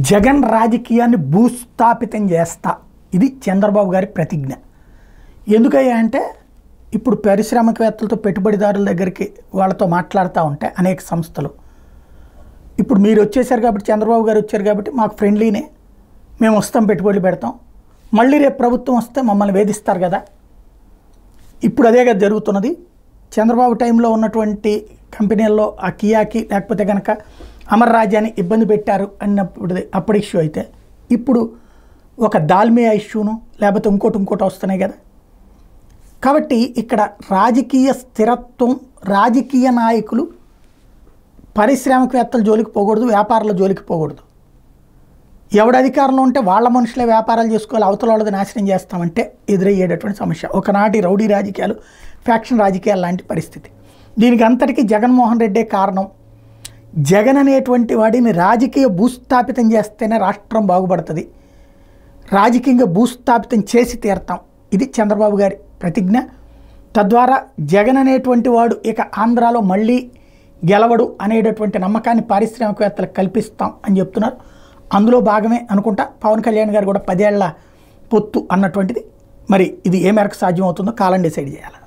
జగన్ రాజకీయాన్ని భూస్థాపితం చేస్తా, ఇది చంద్రబాబు గారి ప్రతిజ్ఞ. ఎందుకయ్యా అంటే ఇప్పుడు పారిశ్రామికవేత్తలతో పెట్టుబడిదారుల దగ్గరికి వాళ్ళతో మాట్లాడుతూ ఉంటే అనేక సంస్థలు ఇప్పుడు మీరు వచ్చేసారు కాబట్టి, చంద్రబాబు గారు వచ్చారు కాబట్టి మాకు ఫ్రెండ్లీనే, మేము వస్తాం, పెట్టుబడులు పెడతాం, మళ్ళీ రేపు ప్రభుత్వం వస్తే మమ్మల్ని వేధిస్తారు కదా. ఇప్పుడు అదే కదా జరుగుతున్నది. చంద్రబాబు టైంలో ఉన్నటువంటి కంపెనీల్లో ఆ కియాకి లేకపోతే కనుక అమర్ రాజాని ఇబ్బంది పెట్టారు అన్నప్పుడు అప్పుడు ఇష్యూ అయితే, ఇప్పుడు ఒక దాల్మియా ఇష్యూను లేకపోతే ఇంకోటి వస్తున్నాయి కదా. కాబట్టి ఇక్కడ రాజకీయ స్థిరత్వం, రాజకీయ నాయకులు పారిశ్రామికవేత్తల జోలికి పోకూడదు, వ్యాపారాల జోలికి పోకూడదు. ఎవడు అధికారంలో ఉంటే వాళ్ళ మనుషులే వ్యాపారాలు చేసుకోవాలి, అవతల వాళ్ళది నాశనం చేస్తామంటే ఎదురయ్యేటటువంటి సమస్య. ఒకనాటి రౌడీ రాజకీయాలు, ఫ్యాక్షన్ రాజకీయాలు లాంటి పరిస్థితి. దీనికి అంతటికీ జగన్మోహన్ రెడ్డే కారణం. జగన్ అనేటువంటి వాడిని రాజకీయ భూస్థాపితం చేస్తేనే రాష్ట్రం బాగుపడుతుంది, రాజకీయంగా భూస్థాపితం చేసి తీరతాం, ఇది చంద్రబాబు గారి ప్రతిజ్ఞ. తద్వారా జగన్ అనేటువంటి వాడు ఇక ఆంధ్రాలో మళ్ళీ గెలవడు అనేటటువంటి నమ్మకాన్ని పారిశ్రామికవేత్తలకు కల్పిస్తాం అని చెప్తున్నారు. అందులో భాగమే అనుకుంటా పవన్ కళ్యాణ్ గారు కూడా 10 ఏళ్ల పొత్తు అన్నటువంటిది. మరి ఇది ఏ మేరకు సాధ్యమవుతుందో కాలం డిసైడ్ చేయాలి.